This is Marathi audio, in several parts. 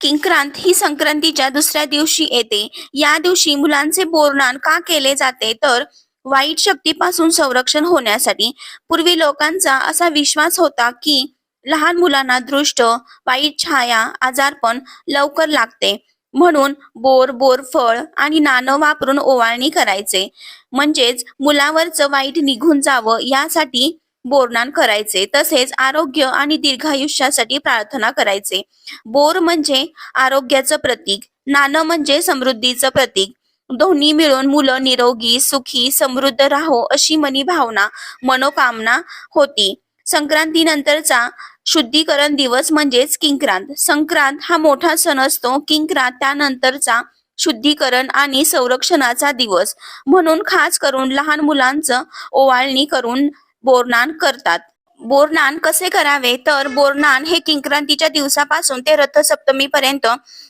किंक्रांत ही संक्रांतीच्या दुसऱ्या दिवशी येते. या दिवशी मुलांचे बोरनान का केले जाते तर वाईट शक्तीपासून संरक्षण होण्यासाठी. पूर्वी लोकांचा असा विश्वास होता की लहान मुलांना दृष्ट, वाईट छाया, आजारपण लवकर लागते, म्हणून बोरफळ आणि नाणं वापरून ओवाळणी करायचे. म्हणजेच मुलावरचं वाईट निघून जावं यासाठी बोरनान करायचे. तसेच आरोग्य आणि दीर्घायुष्यासाठी प्रार्थना करायचे. बोर म्हणजे आरोग्याचं प्रतीक, नाणं म्हणजे समृद्धीचं प्रतीक. दोन्ही मिळून मुलं निरोगी, सुखी, समृद्ध राहो अशी मनी भावना, मनोकामना होती. संक्रांतीनंतरचा शुद्धीकरण दिवस म्हणजेच किंक्रांत. संक्रांत हा मोठा सण असतो. किंक्रांत त्यानंतरचा शुद्धीकरण आणि संरक्षणाचा दिवस म्हणून खास करून लहान मुलांचं ओवाळणी करून बोरनान करतात. बोरनान कसे करावे तर बोरनान हे किंक्रांतीच्या दिवसापासून ते रथसप्तमी पर्यंत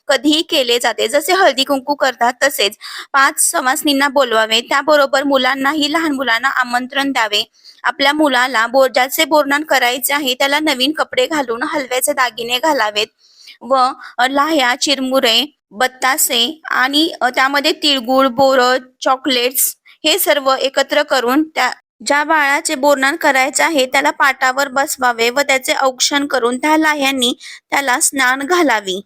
कधीही केले जाते. जसे हळदी कुंकू करतात तसेच 5 सवासनींना बोलवावे, त्याबरोबर मुलांनाही, लहान मुलांना आमंत्रण द्यावे. आपल्या मुलाला ज्याचे बोरनान करायचे आहे त्याला नवीन कपडे घालून हलव्याचे दागिने घालावेत व लाह्या, चिरमुरे, बत्तासे आणि त्यामध्ये तिळगुळ, बोरं, चॉकलेट्स हे सर्व एकत्र करून ज्या बाळाचे बोरनान करायचे आहे त्याला पाटावर बसवावे व त्याचे औक्षण करून त्या लाह्यांनी त्याला स्नान घालावी.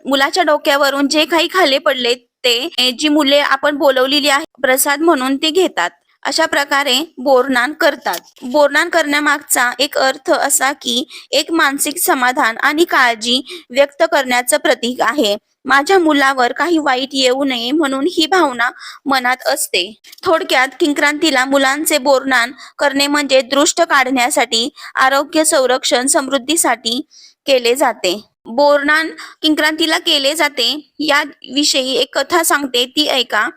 मुलाच्या डोक्यावरून जे काही खाली पडले ते जी मुले आपण बोलवलेली आहे प्रसाद म्हणून ते घेतात. अशा प्रकारे बोरनान करतात. बोरनान करण्यामागचा एक अर्थ असा की एक मानसिक समाधान आणि काळजी व्यक्त करण्याचं प्रतीक आहे. माझ्या मुलावर काही वाईट येऊ नये म्हणून ही भावना मनात असते. थोडक्यात किंक्रांतीला मुलांचे बोरनान करणे म्हणजे दृष्ट काढण्यासाठी, आरोग्य, संरक्षण, समृद्धीसाठी केले जाते. बोरनान किंक्रांतीला केले जाते या विषयी एक कथा सांगते, ती ऐका.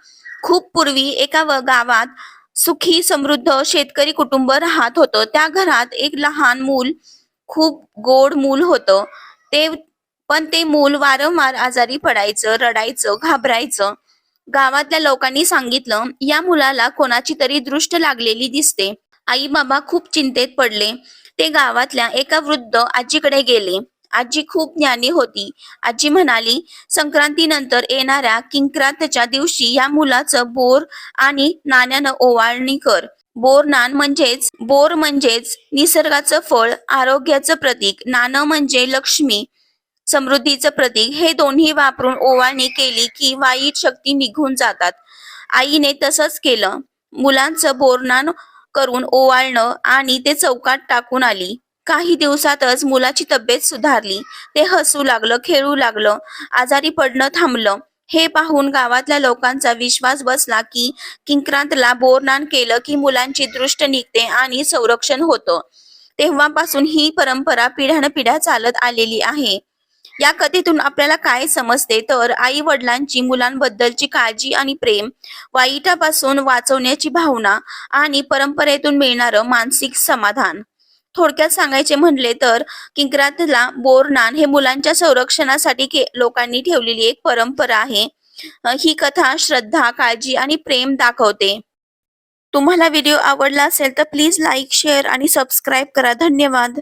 खूप पूर्वी एका गावात सुखी समृद्ध शेतकरी कुटुंब राहत होतं. त्या घरात एक लहान मूल, खूप गोड मूल होतं. ते मूल वारंवार आजारी पडायचं, रडायचं, घाबरायचं. गावातल्या लोकांनी सांगितलं, या मुलाला कोणाची तरी दृष्ट लागलेली दिसते. आई बाबा खूप चिंतेत पडले. ते गावातल्या एका वृद्ध आजीकडे गेले. आजी खूप ज्ञानी होती. आजी म्हणाली, संक्रांतीनंतर येणाऱ्या किंक्रांतच्या दिवशी या मुलाचं बोर आणि नाण्यानं ओवाळणी कर. बोर म्हणजेच निसर्गाचं फळ, आरोग्याचं प्रतीक. नाणं म्हणजे लक्ष्मी, समृद्धीचं प्रतीक. हे दोन्ही वापरून ओवाळणी केली की वाईट शक्ती निघून जातात. आईने तसंच केलं. मुलांचं बोरनान करून ओवाळणं आणि ते चौकात टाकून आली. काही दिवसातच मुलाची तब्येत सुधारली. ते हसू लागलं, खेळू लागलं, आजारी पडणं थांबलं. हे पाहून गावातल्या लोकांचा विश्वास बसला की किंक्रांतला बोरनान केलं की मुलांची दृष्ट निघते आणि संरक्षण होतं. तेव्हापासून ही परंपरा पिढ्यानपिढ्या चालत आलेली आहे. या कथेतून आपल्याला काय समजते तर आई वडिलांची मुलांबद्दलची काळजी आणि प्रेम, वाईटापासून वाचवण्याची भावना आणि परंपरेतून मिळणारं मानसिक समाधान. थोडक्यात सांगायचे म्हणले तर किंक्रांतला बोरनान हे मुलांच्या संरक्षणासाठी लोकांनी ठेवलेली एक परंपरा आहे. ही कथा श्रद्धा, काळजी आणि प्रेम दाखवते. तुम्हाला व्हिडिओ आवडला असेल तर प्लीज लाईक, शेअर आणि सबस्क्राईब करा. धन्यवाद.